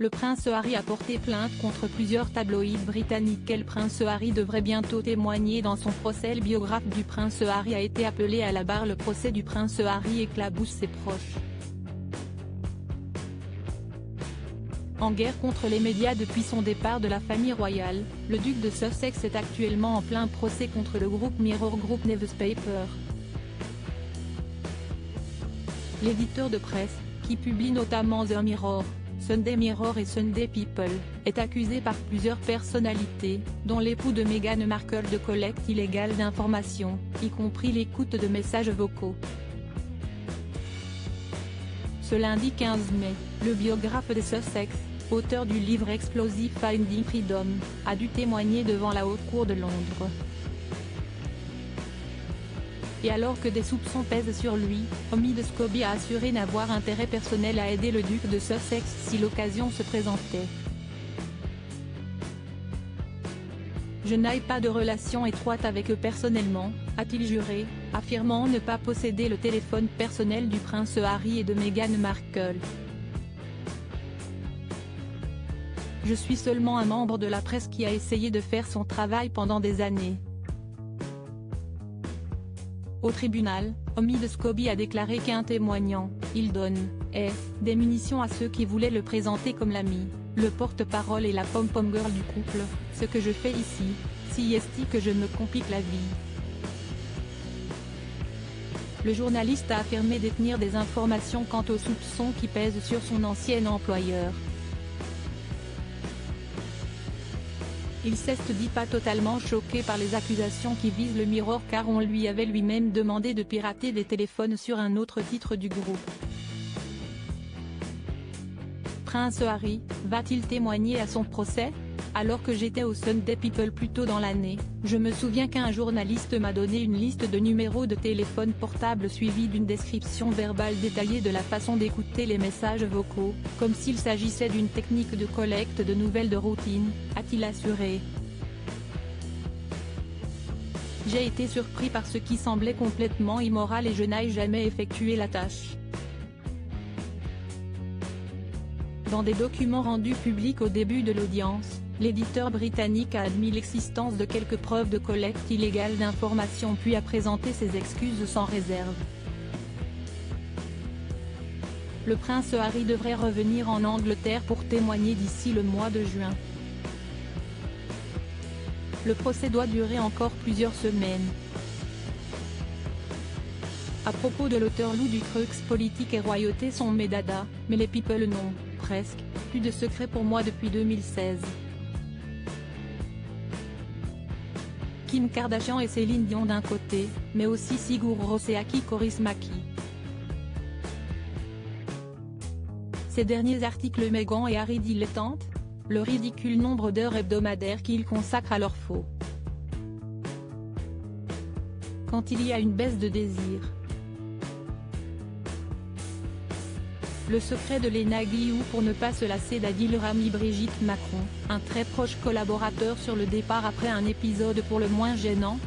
Le prince Harry a porté plainte contre plusieurs tabloïds britanniques. Le prince Harry devrait bientôt témoigner dans son procès. Le biographe du prince Harry a été appelé à la barre. Le procès du prince Harry éclabousse ses proches. En guerre contre les médias depuis son départ de la famille royale, le duc de Sussex est actuellement en plein procès contre le groupe Mirror Group Newspaper. L'éditeur de presse, qui publie notamment The Mirror, Sunday Mirror et Sunday People, est accusé par plusieurs personnalités, dont l'époux de Meghan Markle, de collecte illégale d'informations, y compris l'écoute de messages vocaux. Ce lundi 15 mai, le biographe de Sussex, auteur du livre Explosive Finding Freedom, a dû témoigner devant la Haute Cour de Londres. Et alors que des soupçons pèsent sur lui, Omid Scobie a assuré n'avoir intérêt personnel à aider le duc de Sussex si l'occasion se présentait. « Je n'ai pas de relation étroite avec eux personnellement », a-t-il juré, affirmant ne pas posséder le téléphone personnel du prince Harry et de Meghan Markle. « Je suis seulement un membre de la presse qui a essayé de faire son travail pendant des années. » Au tribunal, Omid Scobie a déclaré qu'un témoignant, il donne, des munitions à ceux qui voulaient le présenter comme l'ami, le porte-parole et la pom-pom girl du couple. Ce que je fais ici, si est que je me complique la vie. Le journaliste a affirmé détenir des informations quant aux soupçons qui pèsent sur son ancien employeur. Il s'est dit pas totalement choqué par les accusations qui visent le Mirror car on lui avait lui-même demandé de pirater des téléphones sur un autre titre du groupe. Prince Harry, va-t-il témoigner à son procès? Alors que j'étais au Sunday People plus tôt dans l'année, je me souviens qu'un journaliste m'a donné une liste de numéros de téléphone portable suivie d'une description verbale détaillée de la façon d'écouter les messages vocaux, comme s'il s'agissait d'une technique de collecte de nouvelles de routine, a-t-il assuré. J'ai été surpris par ce qui semblait complètement immoral et je n'ai jamais effectué la tâche. Dans des documents rendus publics au début de l'audience, l'éditeur britannique a admis l'existence de quelques preuves de collecte illégale d'informations puis a présenté ses excuses sans réserve. Le prince Harry devrait revenir en Angleterre pour témoigner d'ici le mois de juin. Le procès doit durer encore plusieurs semaines. À propos de l'auteur Lou Ducrux, politique et royauté sont mes dadas, mais les people non, presque, plus de secret pour moi depuis 2016. Kim Kardashian et Céline Dion d'un côté, mais aussi Sigur Rós et Aki Kaurismäki. Ces derniers articles Meghan et Harry dilettantes, le ridicule nombre d'heures hebdomadaires qu'ils consacrent à leur faux. Quand il y a une baisse de désir. Le secret de Lena Guillou pour ne pas se lasser d'Adil Rami. Brigitte Macron, un très proche collaborateur sur le départ après un épisode pour le moins gênant,